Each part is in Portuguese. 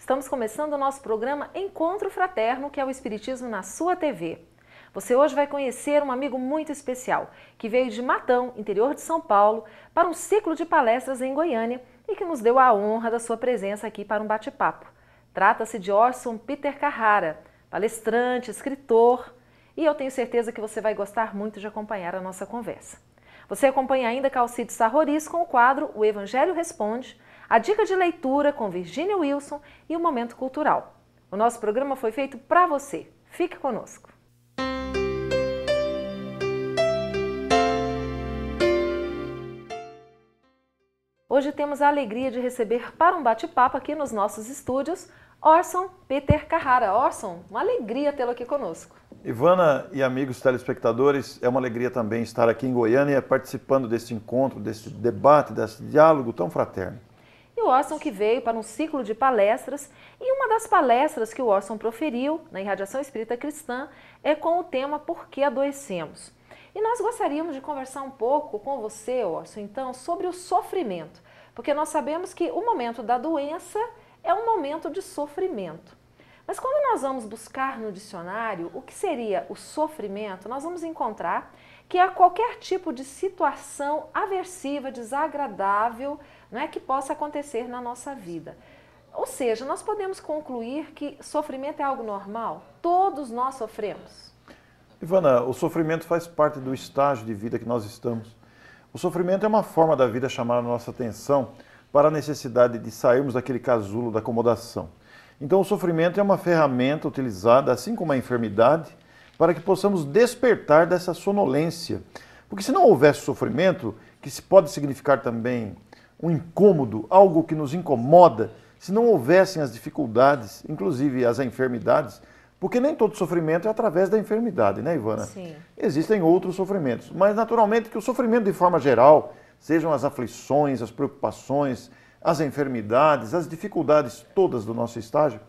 Estamos começando o nosso programa Encontro Fraterno, que é o Espiritismo na sua TV. Você hoje vai conhecer um amigo muito especial, que veio de Matão, interior de São Paulo, para um ciclo de palestras em Goiânia e que nos deu a honra da sua presença aqui para um bate-papo. Trata-se de Orson Peter Carrara, palestrante, escritor, e eu tenho certeza que você vai gostar muito de acompanhar a nossa conversa. Você acompanha ainda Calcide Sarroris com o quadro O Evangelho Responde, a dica de leitura com Virginia Wilson e o Momento Cultural. O nosso programa foi feito para você. Fique conosco. Hoje temos a alegria de receber para um bate-papo aqui nos nossos estúdios Orson Peter Carrara. Orson, uma alegria tê-lo aqui conosco. Ivana e amigos telespectadores, é uma alegria também estar aqui em Goiânia participando desse encontro, desse debate, desse diálogo tão fraterno. E o Orson que veio para um ciclo de palestras, e uma das palestras que o Orson proferiu na Irradiação Espírita Cristã é com o tema Por que Adoecemos? E nós gostaríamos de conversar um pouco com você, Orson, então, sobre o sofrimento, porque nós sabemos que o momento da doença é um momento de sofrimento. Mas quando nós vamos buscar no dicionário o que seria o sofrimento, nós vamos encontrar que é qualquer tipo de situação aversiva, desagradável, não é, que possa acontecer na nossa vida. Ou seja, nós podemos concluir que sofrimento é algo normal? Todos nós sofremos. Ivana, o sofrimento faz parte do estágio de vida que nós estamos. O sofrimento é uma forma da vida chamar a nossa atenção para a necessidade de sairmos daquele casulo da acomodação. Então o sofrimento é uma ferramenta utilizada, assim como a enfermidade, para que possamos despertar dessa sonolência. Porque se não houvesse sofrimento, que se pode significar também um incômodo, algo que nos incomoda, se não houvessem as dificuldades, inclusive as enfermidades, porque nem todo sofrimento é através da enfermidade, né, Ivana? Sim. Existem outros sofrimentos, mas naturalmente que o sofrimento de forma geral, sejam as aflições, as preocupações, as enfermidades, as dificuldades todas do nosso estágio,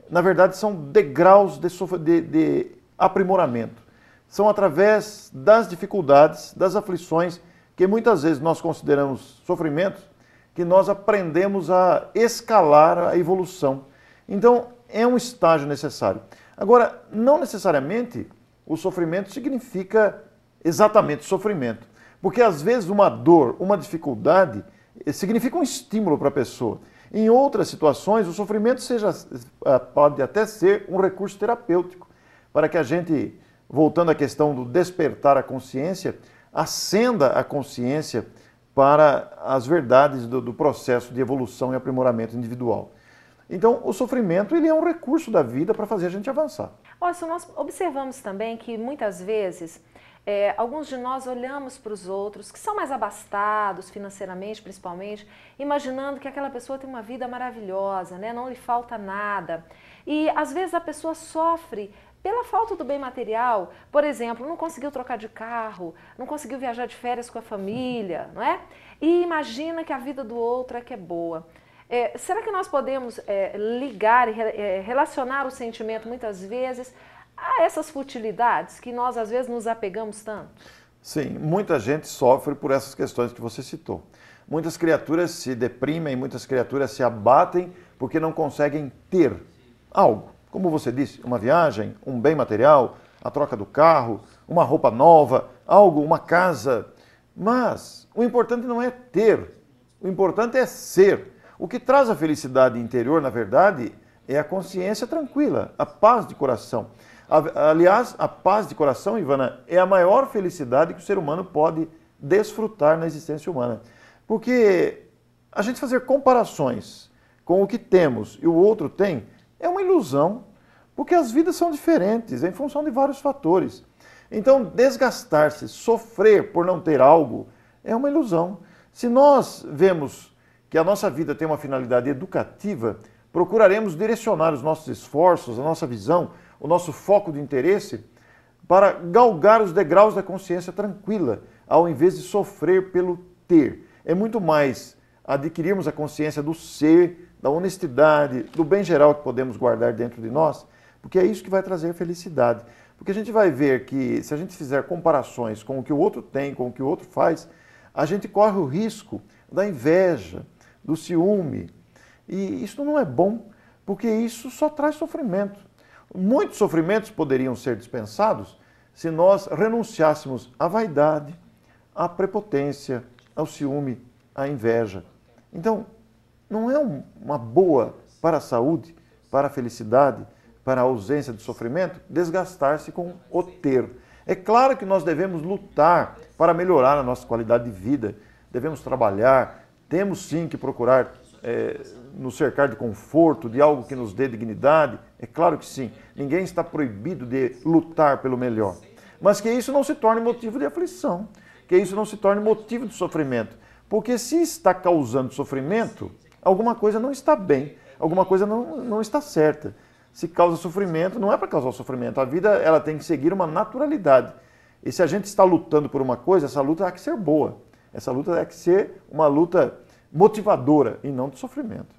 na verdade são degraus de aprimoramento. São através das dificuldades, das aflições, que muitas vezes nós consideramos sofrimentos, que nós aprendemos a escalar a evolução. Então, é um estágio necessário. Agora, não necessariamente o sofrimento significa exatamente sofrimento, porque às vezes uma dor, uma dificuldade, significa um estímulo para a pessoa. Em outras situações, o sofrimento pode até ser um recurso terapêutico, para que a gente, voltando à questão do despertar a consciência, acenda a consciência para as verdades do processo de evolução e aprimoramento individual. Então, o sofrimento ele é um recurso da vida para fazer a gente avançar. Orson, nós observamos também que muitas vezes alguns de nós olhamos para os outros que são mais abastados financeiramente, principalmente, imaginando que aquela pessoa tem uma vida maravilhosa, né? Não lhe falta nada. E às vezes a pessoa sofre pela falta do bem material. Por exemplo, não conseguiu trocar de carro, não conseguiu viajar de férias com a família, não é? E imagina que a vida do outro é que é boa. Será que nós podemos ligar e relacionar o sentimento muitas vezes a essas futilidades que nós às vezes nos apegamos tanto? Sim, muita gente sofre por essas questões que você citou. Muitas criaturas se deprimem, muitas criaturas se abatem porque não conseguem ter algo. Como você disse, uma viagem, um bem material, a troca do carro, uma roupa nova, algo, uma casa. Mas o importante não é ter, o importante é ser. O que traz a felicidade interior, na verdade, é a consciência tranquila, a paz de coração. Aliás, a paz de coração, Ivana, é a maior felicidade que o ser humano pode desfrutar na existência humana. Porque a gente fazer comparações com o que temos e o outro tem é uma ilusão, porque as vidas são diferentes em função de vários fatores. Então, desgastar-se, sofrer por não ter algo, é uma ilusão. Se nós vemos que a nossa vida tem uma finalidade educativa, procuraremos direcionar os nossos esforços, a nossa visão, o nosso foco de interesse para galgar os degraus da consciência tranquila, ao invés de sofrer pelo ter. É muito mais adquirirmos a consciência do ser, da honestidade, do bem geral que podemos guardar dentro de nós, porque é isso que vai trazer felicidade. Porque a gente vai ver que se a gente fizer comparações com o que o outro tem, com o que o outro faz, a gente corre o risco da inveja, do ciúme. E isso não é bom, porque isso só traz sofrimento. Muitos sofrimentos poderiam ser dispensados se nós renunciássemos à vaidade, à prepotência, ao ciúme, à inveja. Então, não é uma boa para a saúde, para a felicidade, para a ausência de sofrimento, desgastar-se com o ter. É claro que nós devemos lutar para melhorar a nossa qualidade de vida, devemos trabalhar, temos sim que procurar nos cercar de conforto, de algo que nos dê dignidade, é claro que sim, ninguém está proibido de lutar pelo melhor, mas que isso não se torne motivo de aflição, que isso não se torne motivo de sofrimento, porque se está causando sofrimento, alguma coisa não está bem, alguma coisa não está certa. Se causa sofrimento, não é para causar sofrimento. A vida ela tem que seguir uma naturalidade. E se a gente está lutando por uma coisa, essa luta tem que ser boa. Essa luta tem que ser uma luta motivadora e não de sofrimento.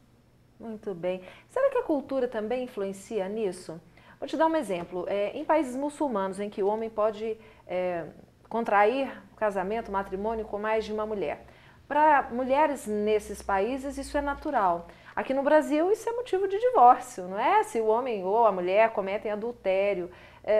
Muito bem. Será que a cultura também influencia nisso? Vou te dar um exemplo. Em países muçulmanos, em que o homem pode contrair casamento, matrimônio com mais de uma mulher. Para mulheres nesses países, isso é natural. Aqui no Brasil, isso é motivo de divórcio, não é? Se o homem ou a mulher cometem adultério.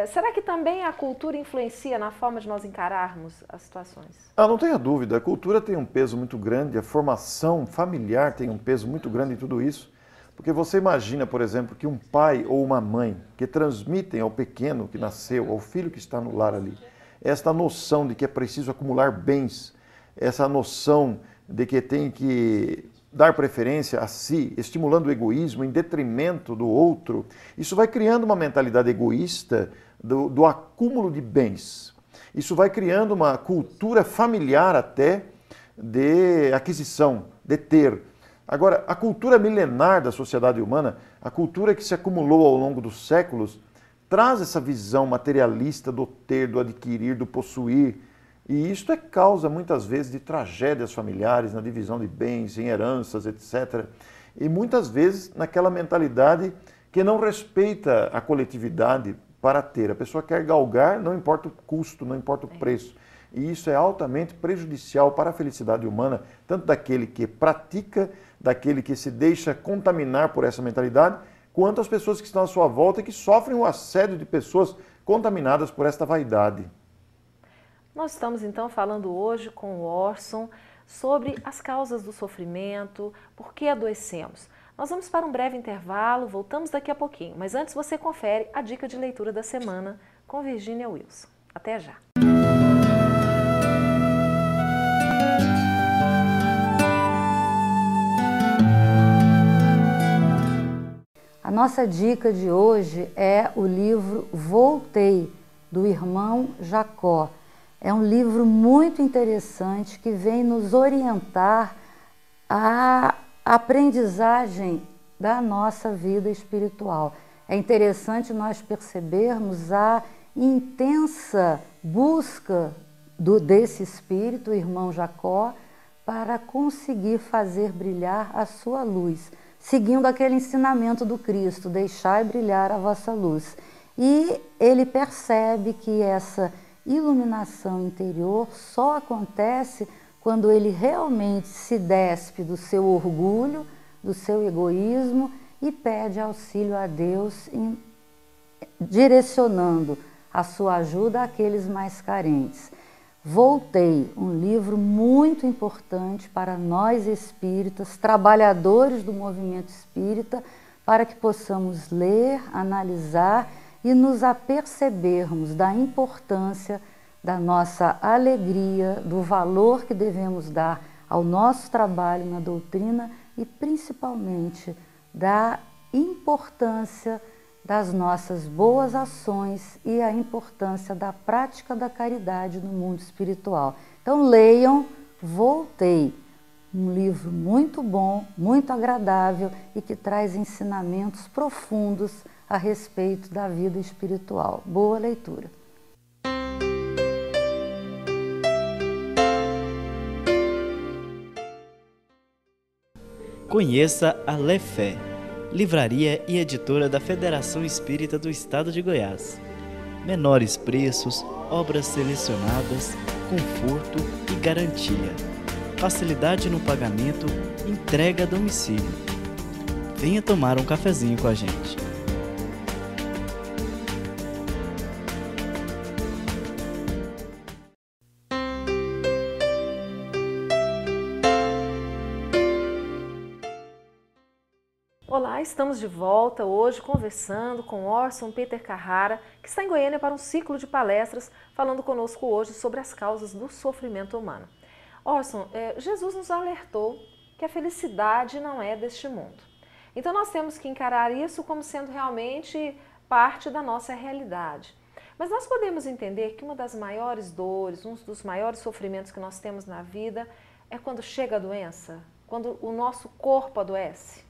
Será que também a cultura influencia na forma de nós encararmos as situações? Não tenha dúvida. A cultura tem um peso muito grande, a formação familiar tem um peso muito grande em tudo isso. Porque você imagina, por exemplo, que um pai ou uma mãe que transmitem ao pequeno que nasceu, ao filho que está no lar ali, esta noção de que é preciso acumular bens, essa noção de que tem que dar preferência a si, estimulando o egoísmo em detrimento do outro, isso vai criando uma mentalidade egoísta do acúmulo de bens. Isso vai criando uma cultura familiar até de aquisição, de ter. Agora, a cultura milenar da sociedade humana, a cultura que se acumulou ao longo dos séculos, traz essa visão materialista do ter, do adquirir, do possuir. E isto é causa, muitas vezes, de tragédias familiares, na divisão de bens, em heranças, etc. E muitas vezes naquela mentalidade que não respeita a coletividade para ter. A pessoa quer galgar, não importa o custo, não importa o preço. E isso é altamente prejudicial para a felicidade humana, tanto daquele que pratica, daquele que se deixa contaminar por essa mentalidade, quanto as pessoas que estão à sua volta e que sofrem o assédio de pessoas contaminadas por esta vaidade. Nós estamos então falando hoje com o Orson sobre as causas do sofrimento, por que adoecemos. Nós vamos para um breve intervalo, voltamos daqui a pouquinho, mas antes você confere a dica de leitura da semana com Virginia Wilson. Até já! A nossa dica de hoje é o livro Voltei, do irmão Jacó. É um livro muito interessante que vem nos orientar à aprendizagem da nossa vida espiritual. É interessante nós percebermos a intensa busca desse espírito, o irmão Jacó, para conseguir fazer brilhar a sua luz, seguindo aquele ensinamento do Cristo, deixai brilhar a vossa luz. E ele percebe que essa iluminação interior só acontece quando ele realmente se despe do seu orgulho, do seu egoísmo e pede auxílio a Deus, direcionando a sua ajuda àqueles mais carentes. Voltei, um livro muito importante para nós espíritas, trabalhadores do movimento espírita, para que possamos ler, analisar e nos apercebermos da importância da nossa alegria, do valor que devemos dar ao nosso trabalho na doutrina e principalmente da importância das nossas boas ações e a importância da prática da caridade no mundo espiritual. Então leiam Voltei, um livro muito bom, muito agradável e que traz ensinamentos profundos a respeito da vida espiritual. Boa leitura! Conheça a Lefé, livraria e editora da Federação Espírita do Estado de Goiás. Menores preços, obras selecionadas, conforto e garantia. Facilidade no pagamento, entrega a domicílio. Venha tomar um cafezinho com a gente. Olá, estamos de volta hoje conversando com Orson Peter Carrara, que está em Goiânia para um ciclo de palestras, falando conosco hoje sobre as causas do sofrimento humano. Orson, Jesus nos alertou que a felicidade não é deste mundo. Então nós temos que encarar isso como sendo realmente parte da nossa realidade. Mas nós podemos entender que uma das maiores dores, um dos maiores sofrimentos que nós temos na vida é quando chega a doença, quando o nosso corpo adoece.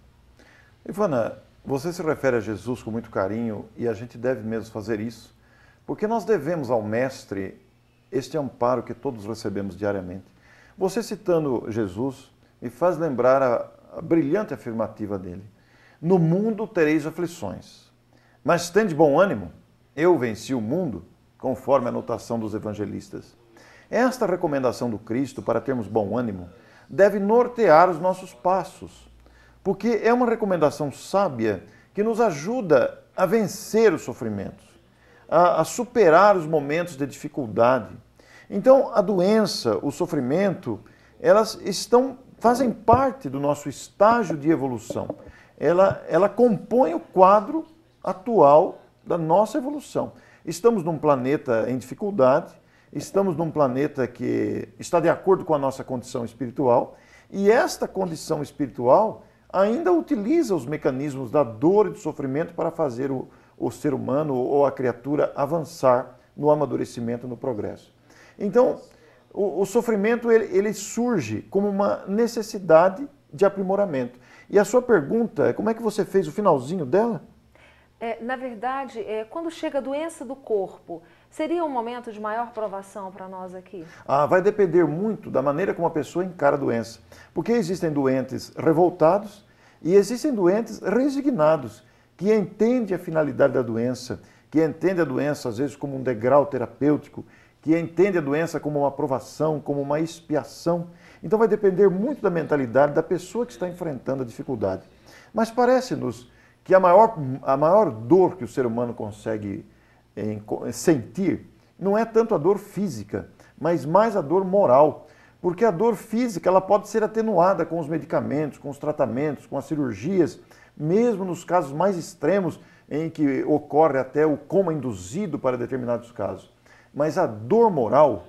Ivana, você se refere a Jesus com muito carinho e a gente deve mesmo fazer isso, porque nós devemos ao Mestre este amparo que todos recebemos diariamente. Você citando Jesus me faz lembrar a brilhante afirmativa dele. No mundo tereis aflições, mas tende bom ânimo, eu venci o mundo, conforme a anotação dos evangelistas. Esta recomendação do Cristo para termos bom ânimo deve nortear os nossos passos, porque é uma recomendação sábia que nos ajuda a vencer os sofrimentos, a superar os momentos de dificuldade. Então, a doença, o sofrimento, elas fazem parte do nosso estágio de evolução. Ela compõe o quadro atual da nossa evolução. Estamos num planeta em dificuldade, estamos num planeta que está de acordo com a nossa condição espiritual, e esta condição espiritual ainda utiliza os mecanismos da dor e do sofrimento para fazer o ser humano ou a criatura avançar no amadurecimento, no progresso. Então, o sofrimento ele surge como uma necessidade de aprimoramento. E a sua pergunta, como é que você fez o finalzinho dela? Na verdade, quando chega a doença do corpo, seria um momento de maior provação para nós aqui? Vai depender muito da maneira como a pessoa encara a doença. Porque existem doentes revoltados e existem doentes resignados, que entendem a finalidade da doença, que entendem a doença às vezes como um degrau terapêutico, que entendem a doença como uma provação, como uma expiação. Então vai depender muito da mentalidade da pessoa que está enfrentando a dificuldade. Mas parece-nos que a maior dor que o ser humano consegue sentir não é tanto a dor física, mas mais a dor moral. Porque a dor física ela pode ser atenuada com os medicamentos, com os tratamentos, com as cirurgias, mesmo nos casos mais extremos em que ocorre até o coma induzido para determinados casos. Mas a dor moral,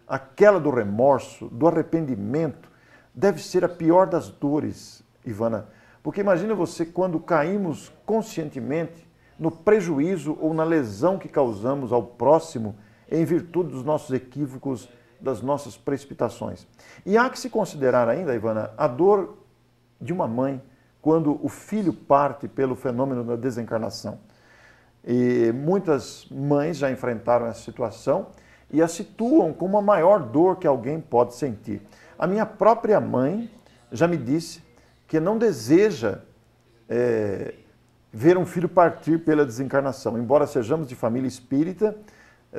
aquela do remorso, do arrependimento, deve ser a pior das dores, Ivana. Porque imagina você quando caímos conscientemente no prejuízo ou na lesão que causamos ao próximo em virtude dos nossos equívocos, das nossas precipitações. E há que se considerar ainda, Ivana, a dor de uma mãe quando o filho parte pelo fenômeno da desencarnação. E muitas mães já enfrentaram essa situação e a situam como a maior dor que alguém pode sentir. A minha própria mãe já me disse que não deseja ver um filho partir pela desencarnação. Embora sejamos de família espírita,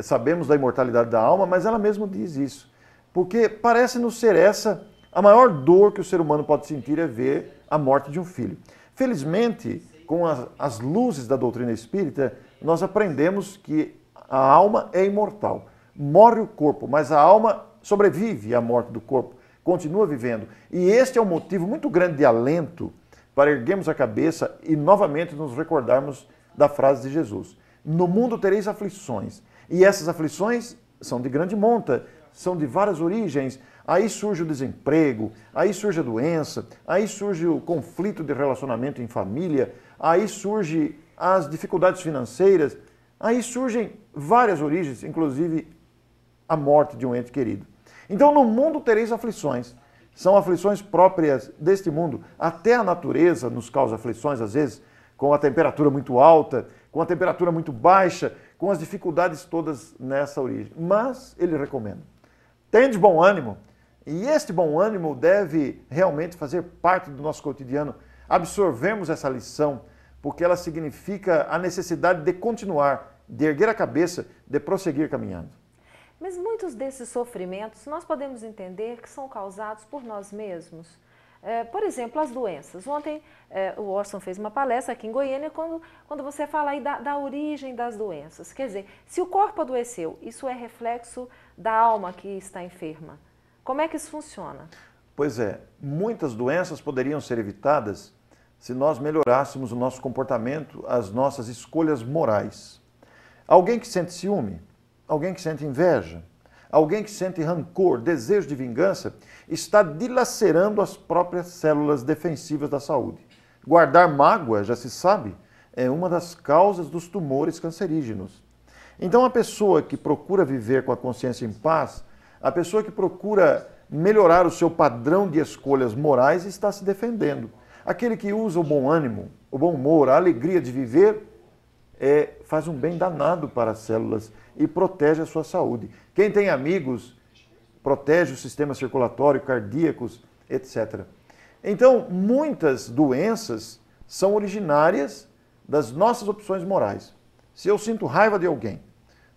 sabemos da imortalidade da alma, mas ela mesma diz isso. Porque parece-nos ser essa a maior dor que o ser humano pode sentir é ver a morte de um filho. Felizmente, com as luzes da doutrina espírita, nós aprendemos que a alma é imortal. Morre o corpo, mas a alma sobrevive à morte do corpo, continua vivendo. E este é um motivo muito grande de alento para erguermos a cabeça e novamente nos recordarmos da frase de Jesus. No mundo tereis aflições. E essas aflições são de grande monta, são de várias origens. Aí surge o desemprego, aí surge a doença, aí surge o conflito de relacionamento em família, aí surge as dificuldades financeiras, aí surgem várias origens, inclusive a morte de um ente querido. Então, no mundo tereis aflições. São aflições próprias deste mundo. Até a natureza nos causa aflições, às vezes, com a temperatura muito alta, com a temperatura muito baixa, com as dificuldades todas nessa origem. Mas ele recomenda. Tende bom ânimo. E este bom ânimo deve realmente fazer parte do nosso cotidiano. Absorvemos essa lição, porque ela significa a necessidade de continuar, de erguer a cabeça, de prosseguir caminhando. Mas muitos desses sofrimentos nós podemos entender que são causados por nós mesmos. Por exemplo, as doenças. Ontem o Orson fez uma palestra aqui em Goiânia quando você fala aí da origem das doenças. Quer dizer, se o corpo adoeceu, isso é reflexo da alma que está enferma. Como é que isso funciona? Pois é, muitas doenças poderiam ser evitadas se nós melhorássemos o nosso comportamento, as nossas escolhas morais. Alguém que sente ciúme, alguém que sente inveja, alguém que sente rancor, desejo de vingança, está dilacerando as próprias células defensivas da saúde. Guardar mágoa, já se sabe, é uma das causas dos tumores cancerígenos. Então, a pessoa que procura viver com a consciência em paz, a pessoa que procura melhorar o seu padrão de escolhas morais, está se defendendo. Aquele que usa o bom ânimo, o bom humor, a alegria de viver, faz um bem danado para as células e protege a sua saúde. Quem tem amigos, protege o sistema circulatório, cardíacos, etc. Então, muitas doenças são originárias das nossas opções morais. Se eu sinto raiva de alguém,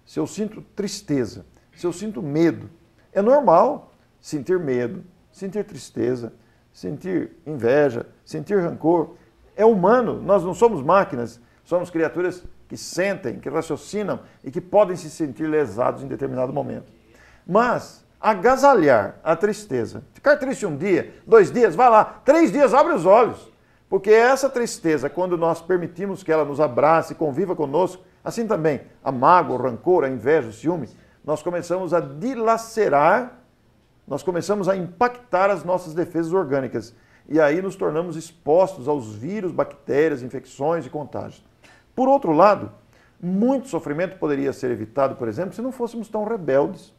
se eu sinto tristeza, se eu sinto medo, é normal sentir medo, sentir tristeza, sentir inveja, sentir rancor. É humano, nós não somos máquinas, somos criaturas que sentem, que raciocinam e que podem se sentir lesados em determinado momento. Mas agasalhar a tristeza, ficar triste um dia, 2 dias, vai lá, 3 dias, abre os olhos. Porque essa tristeza, quando nós permitimos que ela nos abrace, conviva conosco, assim também a mágoa, o rancor, a inveja, o ciúme, nós começamos a dilacerar, nós começamos a impactar as nossas defesas orgânicas. E aí nos tornamos expostos aos vírus, bactérias, infecções e contágios. Por outro lado, muito sofrimento poderia ser evitado, por exemplo, se não fôssemos tão rebeldes.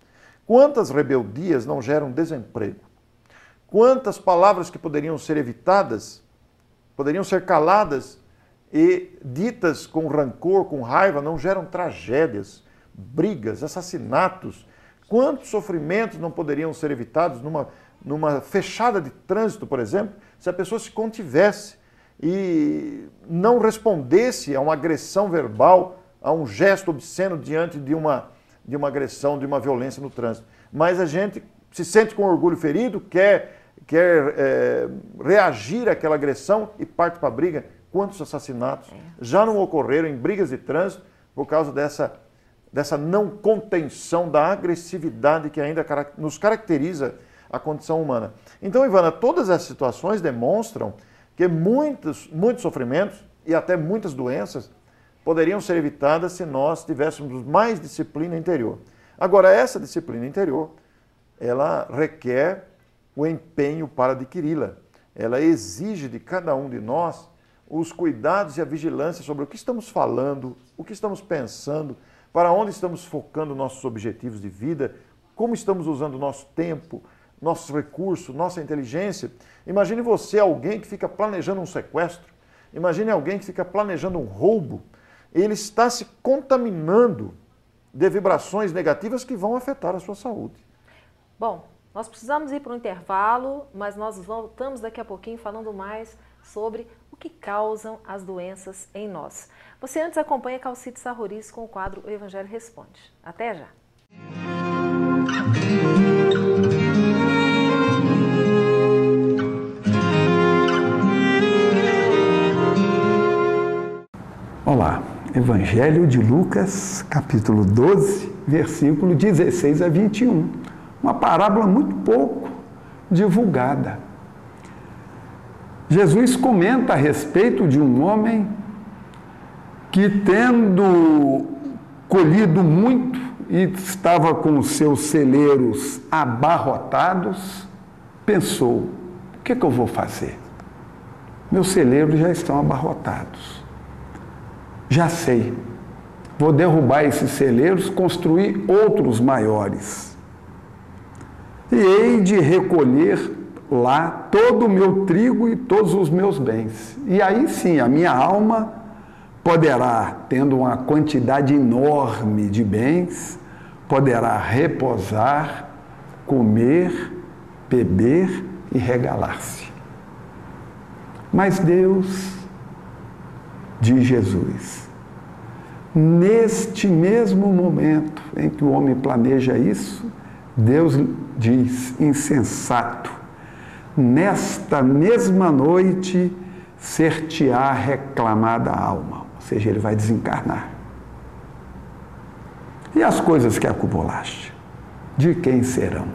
Quantas rebeldias não geram desemprego? Quantas palavras que poderiam ser evitadas, poderiam ser caladas e ditas com rancor, com raiva, não geram tragédias, brigas, assassinatos? Quantos sofrimentos não poderiam ser evitados numa fechada de trânsito, por exemplo, se a pessoa se contivesse e não respondesse a uma agressão verbal, a um gesto obsceno diante de uma agressão, de uma violência no trânsito. Mas a gente se sente com orgulho ferido, quer reagir àquela agressão e parte para a briga. Quantos assassinatos já não ocorreram em brigas de trânsito por causa dessa não contenção da agressividade que ainda nos caracteriza a condição humana. Então, Ivana, todas essas situações demonstram que muitos sofrimentos e até muitas doenças poderiam ser evitadas se nós tivéssemos mais disciplina interior. Agora, essa disciplina interior, ela requer o empenho para adquiri-la. Ela exige de cada um de nós os cuidados e a vigilância sobre o que estamos falando, o que estamos pensando, para onde estamos focando nossos objetivos de vida, como estamos usando o nosso tempo, nossos recursos, nossa inteligência. Imagine você, alguém que fica planejando um sequestro, imagine alguém que fica planejando um roubo, ele está se contaminando de vibrações negativas que vão afetar a sua saúde. Bom, nós precisamos ir para um intervalo, mas nós voltamos daqui a pouquinho falando mais sobre o que causam as doenças em nós. Você antes acompanha Calcite Sarroris com o quadro O Evangelho Responde. Até já! Olá, Evangelho de Lucas, capítulo 12, versículo 16 a 21. Uma parábola muito pouco divulgada. Jesus comenta a respeito de um homem que, tendo colhido muito e estava com os seus celeiros abarrotados, pensou: o que eu vou fazer? Meus celeiros já estão abarrotados. Já sei, vou derrubar esses celeiros, construir outros maiores. E hei de recolher lá todo o meu trigo e todos os meus bens. E aí sim, a minha alma poderá, tendo uma quantidade enorme de bens, poderá repousar, comer, beber e regalar-se. Mas Deus, diz Jesus, neste mesmo momento em que o homem planeja isso, Deus diz: insensato, nesta mesma noite ser-te-á reclamada a alma. Ou seja, ele vai desencarnar. E as coisas que acumulaste, de quem serão?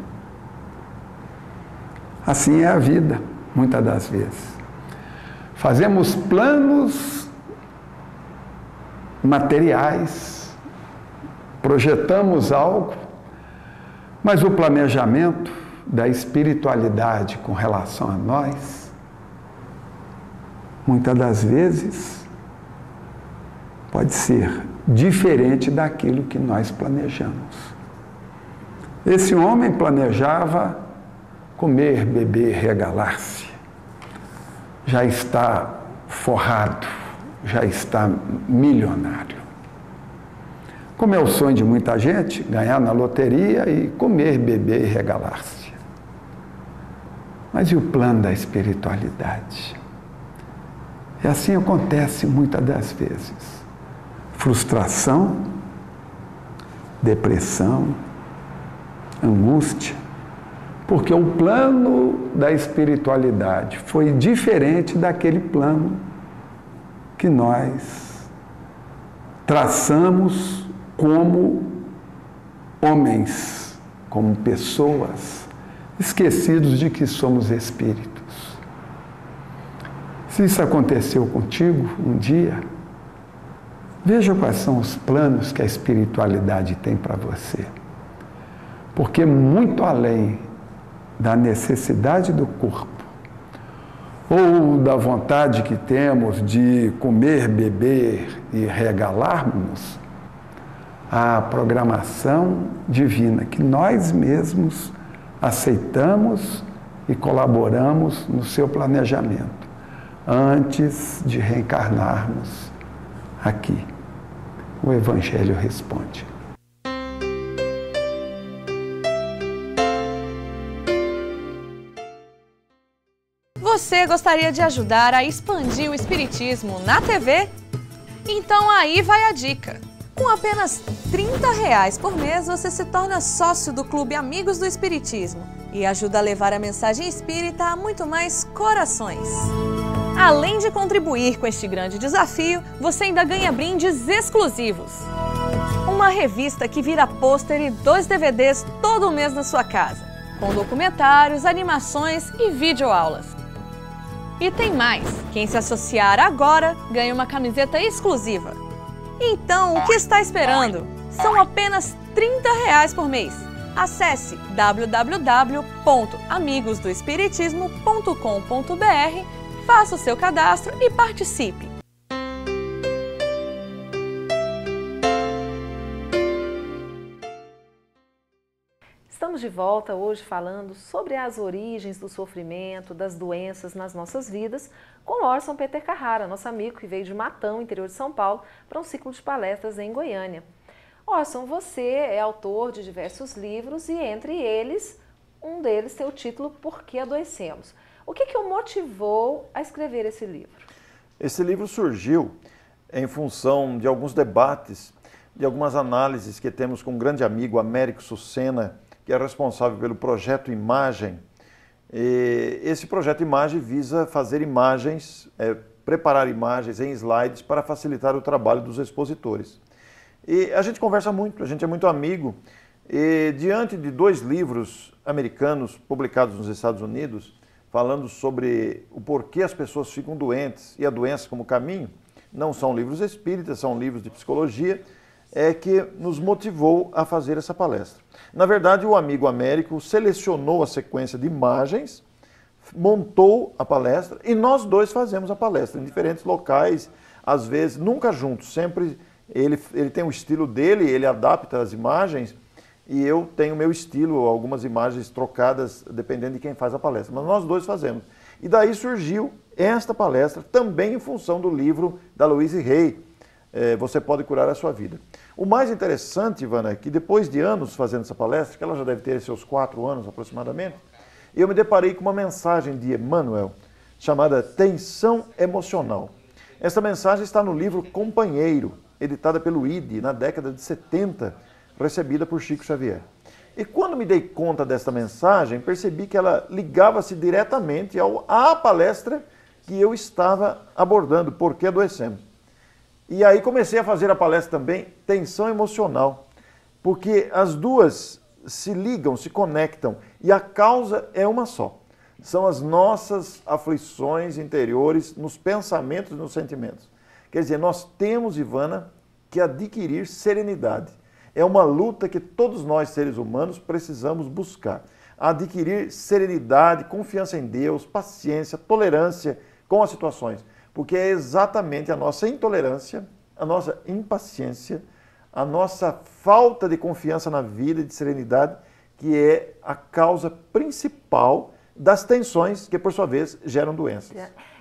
Assim é a vida, muitas das vezes. Fazemos planos materiais, projetamos algo, mas o planejamento da espiritualidade com relação a nós, muitas das vezes, pode ser diferente daquilo que nós planejamos. Esse homem planejava comer, beber, regalar-se. Já está forrado, já está milionário. Como é o sonho de muita gente, ganhar na loteria e comer, beber e regalar-se. Mas e o plano da espiritualidade? E assim acontece muitas das vezes. Frustração, depressão, angústia, porque o plano da espiritualidade foi diferente daquele plano que nós traçamos como homens, como pessoas, esquecidos de que somos espíritos. Se isso aconteceu contigo um dia, veja quais são os planos que a espiritualidade tem para você. Porque muito além da necessidade do corpo, ou da vontade que temos de comer, beber e regalarmos, a programação divina que nós mesmos aceitamos e colaboramos no seu planejamento, antes de reencarnarmos aqui. O Evangelho responde. Você gostaria de ajudar a expandir o Espiritismo na TV? Então aí vai a dica. Com apenas R$30 por mês, você se torna sócio do Clube Amigos do Espiritismo e ajuda a levar a mensagem espírita a muito mais corações. Além de contribuir com este grande desafio, você ainda ganha brindes exclusivos. Uma revista que vira pôster e 2 DVDs todo mês na sua casa, com documentários, animações e videoaulas. E tem mais, quem se associar agora ganha uma camiseta exclusiva. Então, o que está esperando? São apenas R$30 por mês. Acesse www.amigosdoespiritismo.com.br, faça o seu cadastro e participe. Estamos de volta hoje falando sobre as origens do sofrimento, das doenças nas nossas vidas, com Orson Peter Carrara, nosso amigo que veio de Matão, interior de São Paulo, para um ciclo de palestras em Goiânia. Orson, você é autor de diversos livros e entre eles, um deles tem o título Por que Adoecemos? O que o motivou a escrever esse livro? Esse livro surgiu em função de alguns debates, de algumas análises que temos com um grande amigo, Américo Sucena, que é responsável pelo projeto Imagem. E esse projeto Imagem visa fazer imagens, preparar imagens em slides para facilitar o trabalho dos expositores. E a gente conversa muito, a gente é muito amigo, e diante de 2 livros americanos publicados nos Estados Unidos, falando sobre o porquê as pessoas ficam doentes e a doença como caminho, não são livros espíritas, são livros de psicologia, que nos motivou a fazer essa palestra. Na verdade, o amigo Américo selecionou a sequência de imagens, montou a palestra e nós 2 fazemos a palestra em diferentes locais, às vezes nunca juntos, sempre ele tem o estilo dele, ele adapta as imagens e eu tenho o meu estilo, algumas imagens trocadas dependendo de quem faz a palestra, mas nós 2 fazemos. E daí surgiu esta palestra também em função do livro da Louise Hay, Você Pode Curar a Sua Vida. O mais interessante, Ivana, é que depois de anos fazendo essa palestra, que ela já deve ter seus 4 anos aproximadamente, eu me deparei com uma mensagem de Emmanuel chamada Tensão Emocional. Essa mensagem está no livro Companheiro, editada pelo ID na década de 70, recebida por Chico Xavier. E quando me dei conta desta mensagem, percebi que ela ligava-se diretamente à palestra que eu estava abordando, Por que Adoecemos? E aí comecei a fazer a palestra também, Tensão Emocional, porque as duas se ligam, se conectam, e a causa é uma só. São as nossas aflições interiores nos pensamentos e nos sentimentos. Quer dizer, nós temos, Ivana, que adquirir serenidade. É uma luta que todos nós, seres humanos, precisamos buscar. Adquirir serenidade, confiança em Deus, paciência, tolerância com as situações. Porque é exatamente a nossa intolerância, a nossa impaciência, a nossa falta de confiança na vida e de serenidade que é a causa principal das tensões que, por sua vez, geram doenças.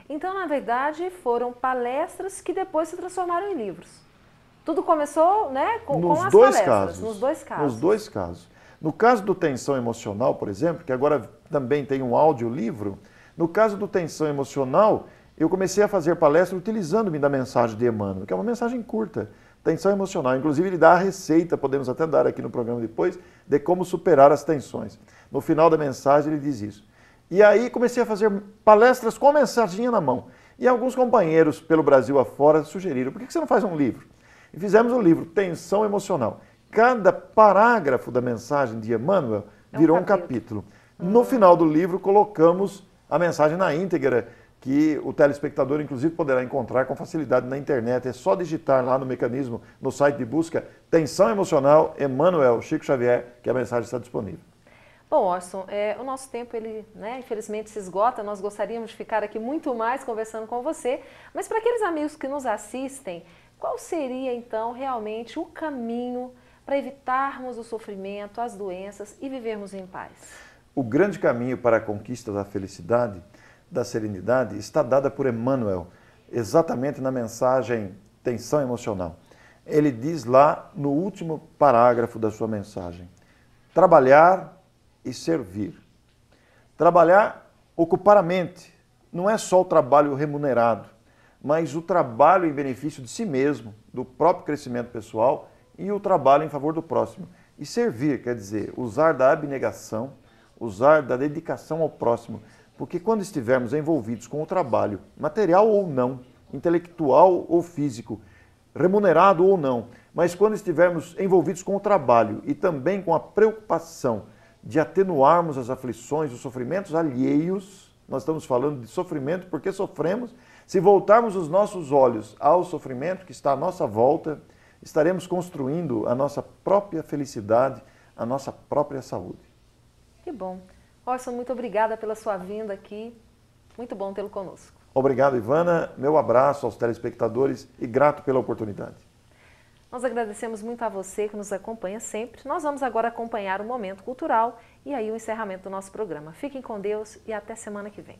Então, na verdade, foram palestras que depois se transformaram em livros. Tudo começou, né, com as palestras. Nos dois casos. Nos dois casos. No caso do Tensão Emocional, por exemplo, que agora também tem um audiolivro, no caso do Tensão Emocional, eu comecei a fazer palestra utilizando-me da mensagem de Emmanuel, que é uma mensagem curta, Tensão Emocional. Inclusive, ele dá a receita, podemos até dar aqui no programa depois, de como superar as tensões. No final da mensagem, ele diz isso. E aí comecei a fazer palestras com a mensaginha na mão. E alguns companheiros pelo Brasil afora sugeriram, por que você não faz um livro? E fizemos um livro, Tensão Emocional. Cada parágrafo da mensagem de Emmanuel virou um capítulo. No final do livro, colocamos a mensagem na íntegra, que o telespectador, inclusive, poderá encontrar com facilidade na internet. É só digitar lá no mecanismo, no site de busca, Tensão Emocional, Emmanuel Chico Xavier, que a mensagem está disponível. Bom, Orson, o nosso tempo, ele, infelizmente, se esgota. Nós gostaríamos de ficar aqui muito mais conversando com você. Mas para aqueles amigos que nos assistem, qual seria, então, realmente o caminho para evitarmos o sofrimento, as doenças e vivermos em paz? O grande caminho para a conquista da felicidade, da serenidade, está dada por Emmanuel, exatamente na mensagem Tensão Emocional. Ele diz lá no último parágrafo da sua mensagem, trabalhar e servir. Trabalhar, ocupar a mente, não é só o trabalho remunerado, mas o trabalho em benefício de si mesmo, do próprio crescimento pessoal e o trabalho em favor do próximo. E servir, quer dizer, usar da abnegação, usar da dedicação ao próximo, porque quando estivermos envolvidos com o trabalho, material ou não, intelectual ou físico, remunerado ou não, mas quando estivermos envolvidos com o trabalho e também com a preocupação de atenuarmos as aflições, os sofrimentos alheios, nós estamos falando de sofrimento porque sofremos. Se voltarmos os nossos olhos ao sofrimento que está à nossa volta, estaremos construindo a nossa própria felicidade, a nossa própria saúde. Que bom. Orson, muito obrigada pela sua vinda aqui. Muito bom tê-lo conosco. Obrigado, Ivana. Meu abraço aos telespectadores e grato pela oportunidade. Nós agradecemos muito a você que nos acompanha sempre. Nós vamos agora acompanhar o Momento Cultural e aí o encerramento do nosso programa. Fiquem com Deus e até semana que vem.